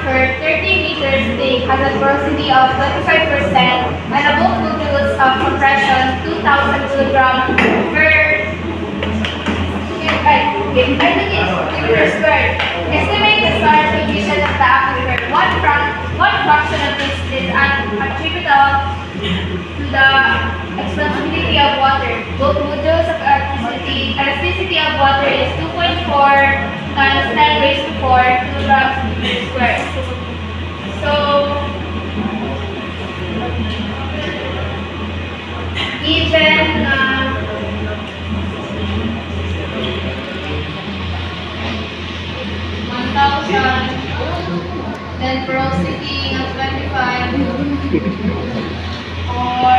aquifer 30 meters thick has a porosity of 25% and a bulk modulus of compression 2,000 kilograms per meter squared. Estimate the storage location of the aquifer. One fraction of this is attributable to the expansibility of water. Bulk modulus of elasticity of water is 2.4 times 10 raised to 4 kilograms per meter squared. So, even 1,000, then porosity of 25 or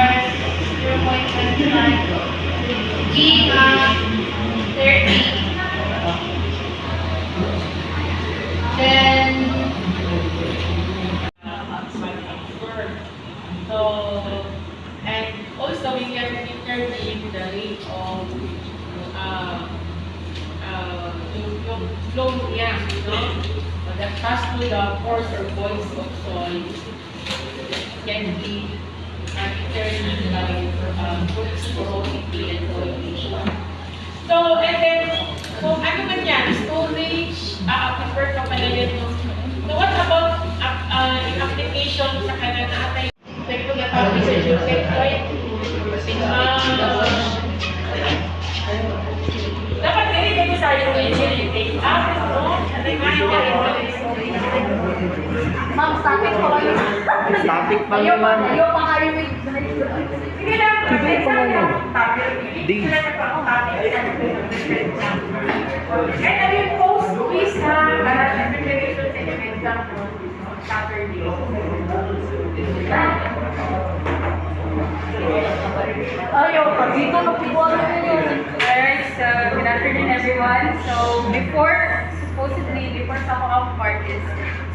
0.25, being 30, then So, and also we can determine the rate of yung flow niya, no? That pass through the pores or voids of soil can be determined by porosity and coefficient. So, and then, kung ano man yan, storage, aquifer ka pala yun. So, what about application sa kanang naatay? Dapat hindi ko sa iyo take up, no? ma'am, static po kayo. Static pa naman. Ayaw pa kayo with Sige lang. Sige pa kayo. Di. And I will post please ha, preparation and example Saturday. ayaw pa. Dito na po Alright, so good afternoon everyone. So supposedly before sa ako part is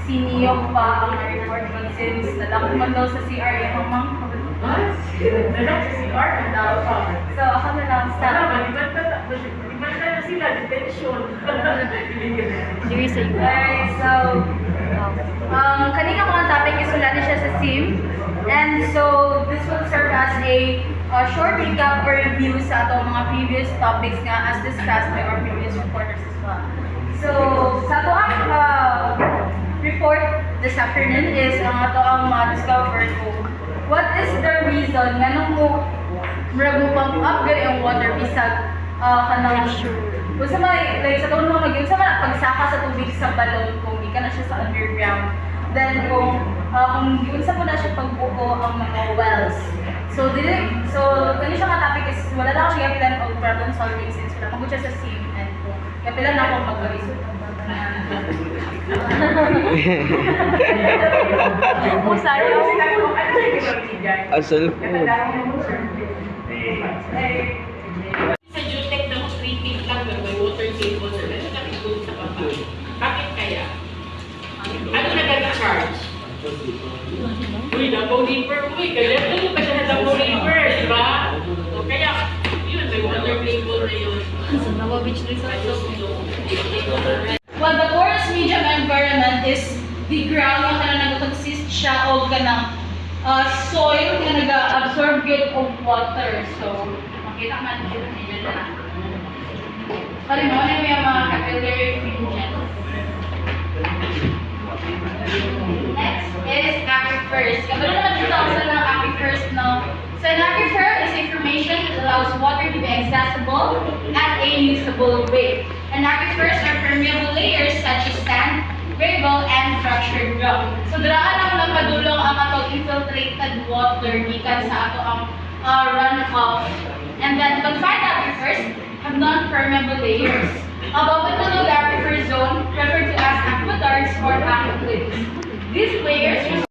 siniyong pa ang report but since nadako man daw sa CR yung mamang Nanong sa CR, ang daw pa. so ako na lang sa Iba na sila, detention. Alright, so kanina ko ang topic is wala na siya sa SIM and so this will serve as a short recap or review sa atong mga previous topics nga as discussed by our previous reporters as well. So, sa ato ang report this afternoon is ang ato ang discover ko what is the reason nga nung mo pump up gali ang water bisag kanang kung sa mga, like sa taon mo mag-yun, sa mga pagsaka sa tubig sa balon kung di ka na siya sa underground. Then kung yun sa po na siya pagbuo ang mga wells. So, kani siya nga topic is wala lang siya plan of problem solving since wala magod siya sa SIM and kaya pila na akong mag-research. Asal po. Sa Jutec na mo treating lang ng may water table, sir, ano nakikita sa baba? Bakit kaya? Ano na gag-charge? Uy, Davao River, kaya ano pa siya na Davao River, di ba? So, kaya, yun, may water table na yun. Well, the porous medium environment is the ground nga na nag-consist siya og kanang soil nga nag-absorb yun of water. So, makita man yun na. Pari mo na yung mga capillary region. Next is aquifers. Kabalo naman dito ako sa ng aquifers, no? So, an aquifer is information that allows water to be accessible at a usable way. And aquifers are permeable layers such as sand, gravel, and fractured rock. So, daraan lang nagpadulong ang atong infiltrated water gikan sa ato ang runoff. And then, confined aquifers have non-permeable layers. Above the aquifer zone, referred to as aqueducts or aqueducts. These layers